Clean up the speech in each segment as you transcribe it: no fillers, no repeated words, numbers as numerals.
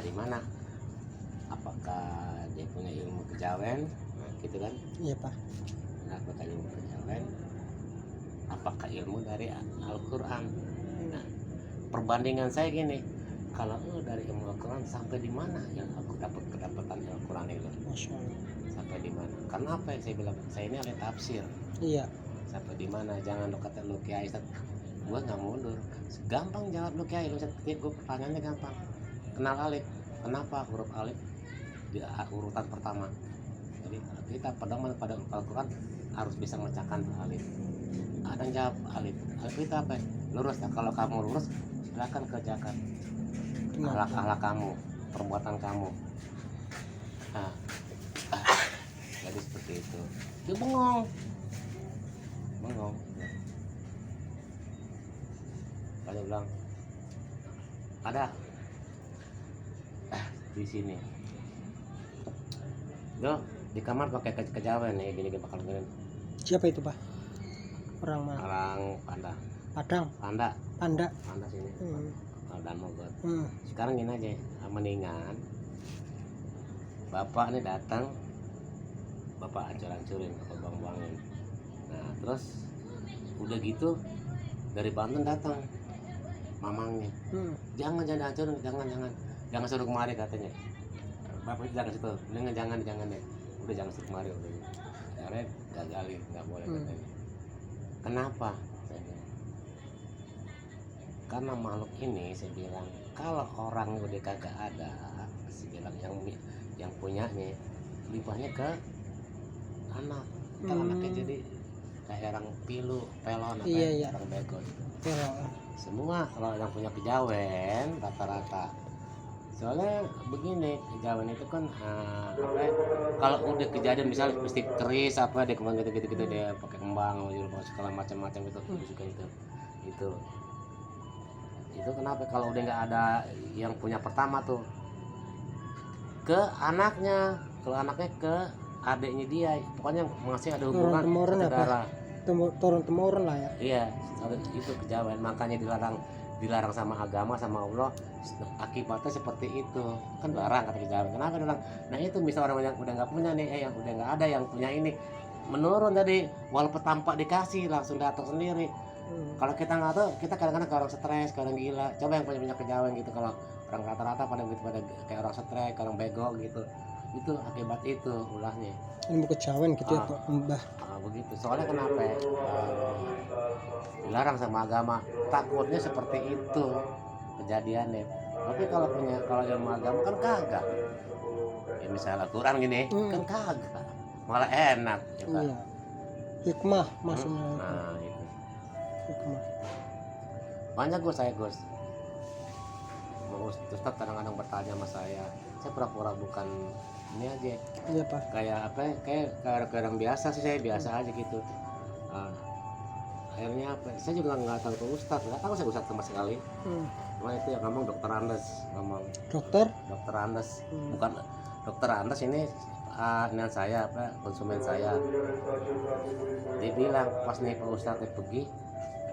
dari mana? Apakah dia punya ilmu kejawen, nah, gitu kan? Iya Pak. Nah, apakah ilmu kejawen? Apakah ilmu dari Al-Quran? Nah, perbandingan saya gini, kalau dari ilmu Al-Quran sampai di mana yang aku dapat kedapatan Al-Quran itu? Masya Allah. Sampai di mana? Karena apa yang saya bilang? Saya ini ahli tafsir. Iya. Sampai di mana? Jangan lo kata lu kiai, gue nggak mundur. Gampang jawab lu kiai, lu gue pertanyaannya gampang. Kenal alif. Kenapa huruf alif di urutan pertama? Jadi kita pada Al-Quran harus bisa memecahkan alif. Ada yang jawab alif. Alif itu apa? Lurus. Nah, kalau kamu lurus, silakan kerjakan akhlak kamu, perbuatan kamu. Nah, jadi seperti itu. Dia bengong. Dia bilang ada di sini. Yo, di kamar pakai kejawen nih, gini bakal gini. Siapa itu Pak? Orang mana? Orang Padang. Panda sini. Dan Mogot. Sekarang gini aja, mendingan bapak nih datang, bapak hancur-hancurin atau buang-buangin. Nah terus udah gitu dari Banten datang mamangnya, jangan hancurin, jangan suruh kemari katanya. Bapak itu jangan situ, jangan deh, udah jangan suruh kemari udah. Akhirnya gagalin, nggak boleh katanya. Kenapa? Saya bilang, karena makhluk ini saya bilang kalau orang udah kagak ada, saya bilang yang punyanya limpahnya ke anak, ntar anaknya jadi kayak orang pilu, pelon, orang bego. Semua kalau yang punya kejawen rata-rata. Soalnya begini, kejawen itu kan kalau udah kejadian misalnya mesti keris apa dia kembang gitu dia pakai kembang segala macam-macam itu suka itu kenapa kalau udah nggak ada yang punya pertama tuh ke anaknya, kalau anaknya ke adiknya dia, pokoknya masih ada hubungan saudara, turun temurun lah ya. Iya, itu kejawen, makanya dilarang sama agama, sama Allah. Akibatnya seperti itu kan, larang kata kejawen. Kenapa dilarang? Nah itu misal orang yang udah nggak punya nih, yang udah nggak ada yang punya ini menurun tadi, walaupun tanpa dikasih langsung datang sendiri. Kalau kita nggak tahu, kita kadang-kadang ke orang stres, ke orang gila. Coba yang punya kejawen gitu, kalau orang rata-rata pada kayak orang stres, orang bego gitu, itu akibat itu ulahnya. Ilmu kejawen gitu ya Pak Mbah. Begitu. Soalnya kenapa? Dilarang sama agama. Takutnya seperti itu kejadiannya. Tapi kalau ilmu agama kan kagak. Ya misalnya Al-Quran gini, kan kagak. Malah enak. Ya, kan? Iya. Hikmah maksudnya. Nah itu. Hikmah. Banyak Gus. Ustaz kadang-kadang bertanya sama saya pura-pura bukan ini aja. Iya Pak. Kayak apa? Kayak orang biasa sih, saya biasa aja gitu. Akhirnya apa? Saya juga nggak tahu ke Ustadz, nggak tahu saya Ustadz sama sekali. Cuma itu yang ngomong Dokter Andes, Dokter Andes, bukan Dokter Andes ini saya konsumen saya. Dia bilang pas nih Pak Ustadz pergi,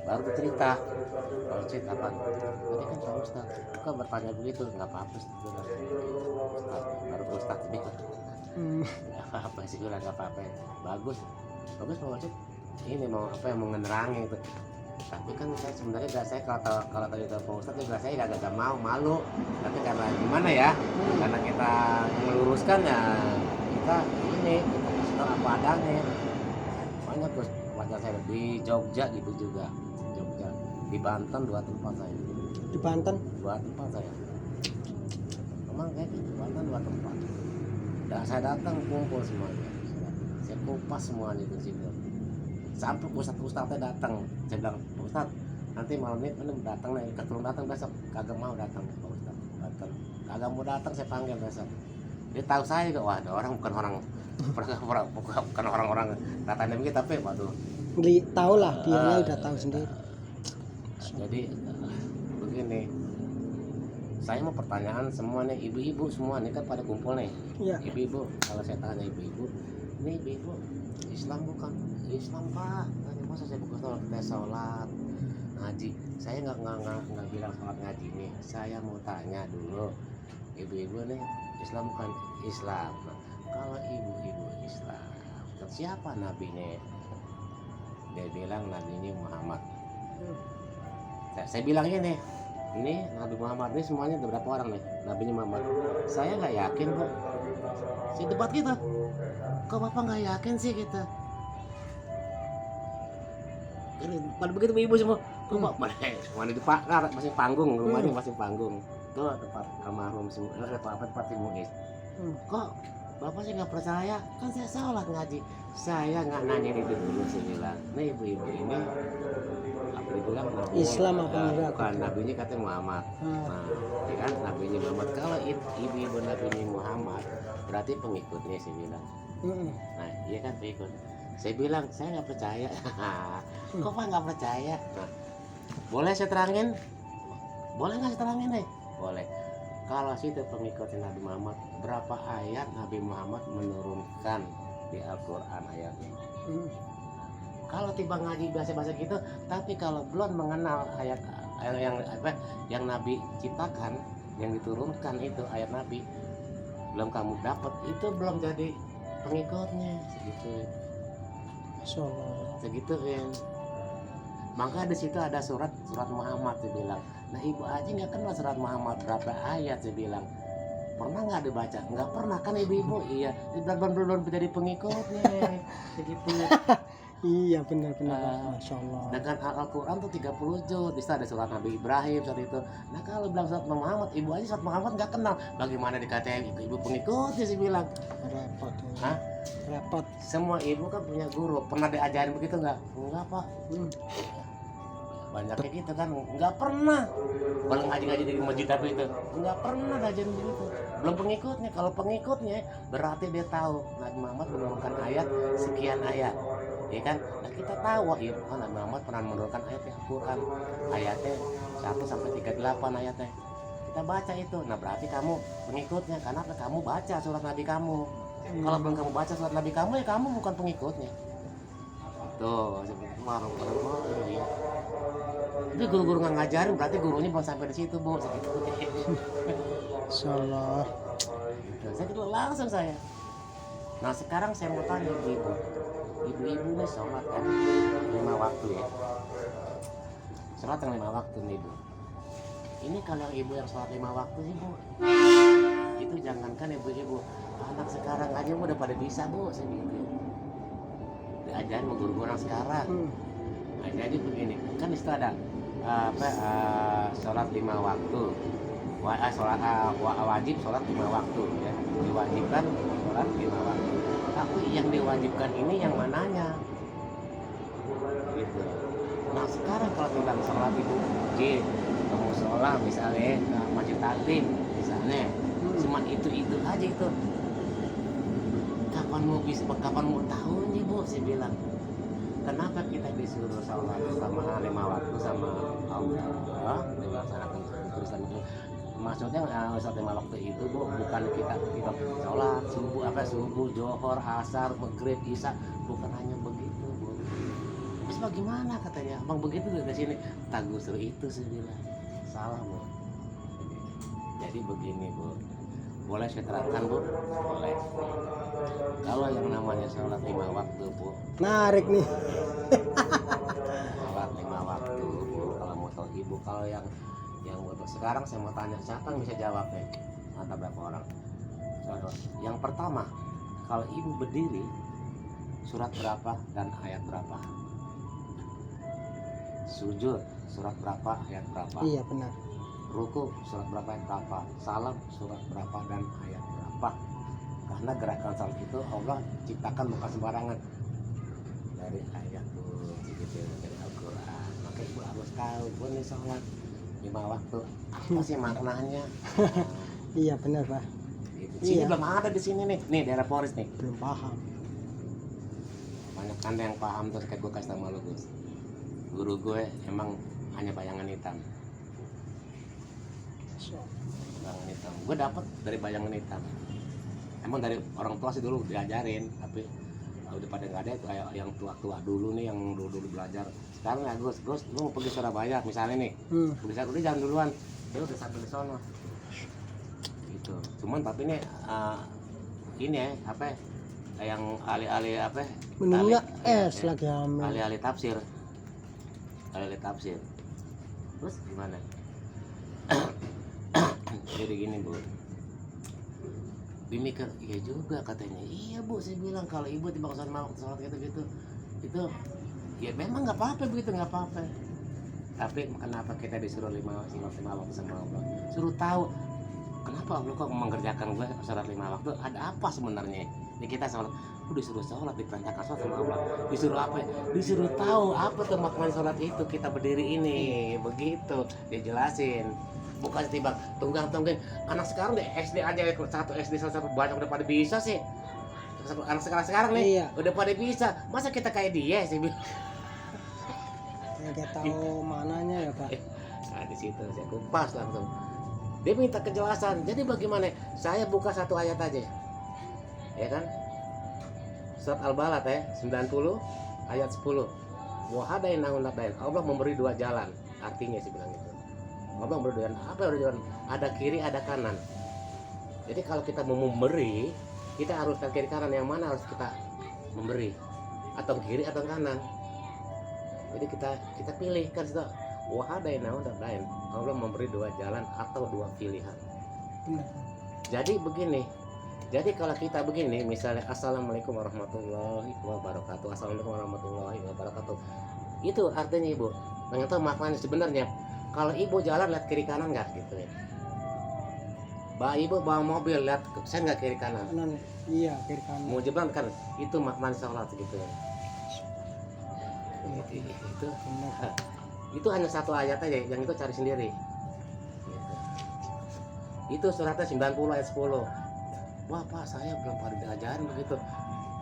baru cerita. Kalau cerita apa? Tadi kan Pak Ustadz, kok bertanya begitu? Nggak apa-apa sih, baru Pak Ustadz bilang. Nggak apa-apa sih, bilang nggak apa-apa. Bagus Pak Ustadz. Ini mau ngenerangin itu. Tapi kan saya sebenarnya kalau tadi Pak Ustadz juga saya agak mau malu. Tapi karena gimana ya? Karena kita meluruskan ya kita kasih tahu apa adanya. Banyak terus wajar saya di Jogja gitu juga. Di Banten 2 tempat saya. Di Banten 2 tempat saya. Emang kayak di Banten 2 tempat. Dan saya datang kumpul semuanya. Saya kupas semuanya di situ. Sampai ustadznya datang, saya bilang Pak Ustadz nanti malam ini datang nih, ketulung datang besok, kagak mau datang Pak Ustadz, kagak mau datang, saya panggil besok. Dia tahu saya juga, wah ada orang bukan orang-orang katanya begitu, tapi waduh, tahu lah dia udah tahu sendiri. Jadi begini, saya mau pertanyaan semua nih, ibu-ibu semua nih kan pada kumpul nih. Iya. Ibu-ibu, kalau saya tanya ibu-ibu, ini ibu-ibu Islam bukan? Islam Pak. Masa saya bukan sholat ngaji? Saya nggak bilang sholat ngaji nih. Saya mau tanya dulu, ibu-ibu nih Islam bukan Islam. Nah, kalau ibu-ibu Islam, siapa nabinya? Dia bilang nabinya Muhammad. Saya bilang ini Nabi Muhammad ini semuanya ada berapa orang nih? Nabinya Muhammad. Saya nggak yakin kok. Si debat gitu. Kok bapak nggak yakin sih kita? Pada begitu ibu semua. Kok bapak mana di Pak masih panggung, rumahnya masih panggung. Tuh tempat almarhum semua, tempat si Muiz. Kok bapak sih nggak percaya? Kan saya sholat ngaji. Saya nggak nanya itu dulu, saya bilang. Nah ibu-ibu ini apa dibilang nabi Islam apa enggak? Bukan, nabinya katanya Muhammad. Nah, ya kan nabinya Muhammad. Kalau ibu-ibu nabinya Muhammad berarti pengikutnya, saya bilang. Nah iya kan pengikut. Saya bilang saya nggak percaya. Kok Pak nggak percaya? Nah, boleh saya terangin? Boleh nggak saya terangin nih? Boleh. Kalau situ pengikutnya Nabi Muhammad, berapa ayat Nabi Muhammad menurunkan di Al-Quran ayatnya? Kalau tiba ngaji bahasa-bahasa gitu, tapi kalau belum mengenal ayat yang Nabi ciptakan, yang diturunkan itu ayat Nabi, belum kamu dapat, itu belum jadi pengikutnya, segitu. Segitu ya. Maka di situ ada surat Muhammad, saya bilang. Nah ibu aja nggak kenal surat Muhammad berapa ayat, saya bilang. Pernah nggak dibaca? Nggak pernah kan ibu-ibu? Iya. Belum jadi pengikutnya, segitu. Iya benar-benar. Masya Allah. Dengan Al-Quran tuh 30 juz, bisa ada surat Nabi Ibrahim saat itu. Nah kalau bilang surat Muhammad, ibu aja surat Muhammad nggak kenal. Bagaimana dikatain ibu pengikutnya, sih bilang. Repot. Hah? Repot. Semua ibu kan punya guru. Pernah diajarin begitu nggak? Enggak Pak. Banyak kayak gitu kan, nggak pernah. Kalau ngaji-ngaji di masjid tapi itu nggak pernah diajarin begitu. Belum pengikutnya. Kalau pengikutnya berarti dia tahu Nabi Muhammad menurunkan ayat sekian ayat, ya kan? Nah kita tahu ya Nabi Muhammad pernah menurunkan ayat Al-Quran, ayatnya 1 sampai 38 ayatnya. Kita baca itu. Nah berarti kamu pengikutnya karena kamu baca surat Nabi kamu. Kalau belum kamu baca surat Nabi kamu, ya kamu bukan pengikutnya. Tuh, ya. Tapi guru-guru nggak ngajarin, berarti gurunya belum sampai di situ, Bu. Segitu. Insyaallah. Gitu. Saya gitu langsung saya. Nah sekarang saya mau tanya ibu. Ibu-ibu nih sholat kan 5 waktu ya. Sholat yang 5 waktu nih Bu. Ini kalau ibu yang sholat 5 waktu sih Bu, itu jangankan ibu-ibu, anak sekarang aja udah pada bisa Bu, saya gitu. Diajarin sama guru-guru orang sekarang. Nah, jadi begini, kan di situ ada sholat 5 waktu, wajib sholat 5 waktu ya, diwajibkan sholat 5 waktu. Tapi yang diwajibkan ini yang mananya? Gitu. Nah sekarang kalau bilang sholat itu wajib, kamu sholat misalnya ke masjid taklim misalnya, cuma itu aja itu. Kapan mau tahu nih Bu, saya bilang. Kenapa kita disuruh sholat sama 5 waktu sama Allah dilaksanakan tulisan itu? Maksudnya sholat 5 waktu itu Bu, bukan kita sholat subuh, johor, asar, maghrib, isya, bukan hanya begitu Bu. Terus bagaimana katanya? Abang begitu dari sini? Tak gusur itu saya bilang. Salah Bu. Jadi begini Bu. Boleh saya terangkan Bu? Boleh. Kalau yang namanya sholat 5 waktu Bu, Narik nih. sholat 5 waktu Bu, kalau mau tahu ibu, kalau yang butuh sekarang saya mau tanya siapa yang bisa jawab nih? Ada berapa orang? Yang pertama, kalau ibu berdiri surat berapa dan ayat berapa? Sujud surat berapa, ayat berapa? Iya benar. Ruku surat berapa, ayat berapa? Salam surat berapa dan ayat berapa? Karena gerakan salat itu Allah ciptakan bukan sembarangan, dari ayat gitu, dari Al-Quran. Maka ibu harus tahu Bu nih sholat 5 waktu apa sih maknanya. Iya benar Pak. Gitu. Sini Iya. belum ada di sini nih daerah Polres nih. Belum paham. Banyak anda yang paham terus kayak gue kasih nama lu Gus. Guru gue emang hanya bayangan hitam. Bayangan hitam. Gue dapet dari bayangan hitam. Emang dari orang tua sih dulu diajarin, tapi udah pada nggak ada itu yang tua-tua dulu nih yang dulu belajar. Sekarang ya Gus lu mau pergi Surabaya misalnya nih, udah jalan duluan, dia udah sampai di sono. Gitu. Cuman tapi ini ya apa yang alih-alih apa Minumnya alih- es lagi hamil. alih-alih tafsir terus gimana? Jadi gini Bu, dimikir iya juga katanya, iya Bu, saya bilang kalau ibu tiba sholat gitu itu ya memang nggak apa-apa begitu, nggak apa-apa, tapi kenapa kita disuruh lima waktu sama Allah, suruh tahu kenapa Allah kok mengerjakan gue sholat 5 waktu, ada apa sebenarnya? Ini kita sholat, disuruh sholat, diperintahkan sholat sama Allah, disuruh apa ya? Disuruh tahu apa tuh makna sholat itu, kita berdiri ini, begitu dijelasin. Bukan tiba tunggang-tungging anak sekarang deh SD aja satu SD sampai banyak udah pada bisa sih, anak sekarang nih Iya. udah pada bisa, masa kita kayak dia sih? Nggak tahu mananya ya Pak. Nah, di situ saya kupas langsung. Dia minta kejelasan. Jadi bagaimana? Saya buka satu ayat aja. Ya kan? Surat Al-Balad ya, 90 ayat 10. Wa hadainahu najdain. Allah memberi dua jalan. Artinya sih bilang itu. Allah memberi dua jalan. Apa dua jalan? Ada kiri, ada kanan. Jadi kalau kita mau memberi, kita harus ke kiri kanan, yang mana harus kita memberi? Atau kiri atau kanan? Jadi kita pilih kan situ. Wahadainahu najdain. Allah memberi dua jalan atau dua pilihan. Benar. Jadi begini. Jadi kalau kita begini, misalnya Assalamualaikum warahmatullahi wabarakatuh. Assalamualaikum warahmatullahi wabarakatuh. Itu artinya Ibu. Ternyata maknanya sebenarnya kalau Ibu jalan lihat kiri kanan nggak gitu ya. Ibu bawa mobil lihat saya nggak kiri kanan. Kanan. Iya, kiri kanan. Mau jeblan kan itu maknanya sholat gitu ya. Itu Benar. itu hanya satu ayat aja, yang itu cari sendiri gitu. Itu suratnya 90 ayat 10. Wah Pak, saya belum pada diajarin begitu,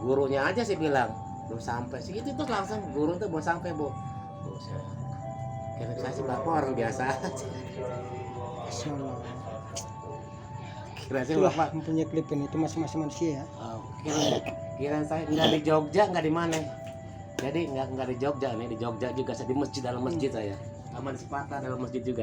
gurunya aja sih bilang belum sampai sih itu, terus langsung guru itu belum sampai Bu. Kira saya sih Bapak orang biasa aja. Masya Allah. Kira saya Itulah Bapak mempunyai kelipin itu masing-masing manusia ya. kira saya nggak di Jogja, nggak di mana. Jadi nggak di Jogja nih, di Jogja juga saya di masjid, dalam masjid saya sama di Sepata dalam masjid juga.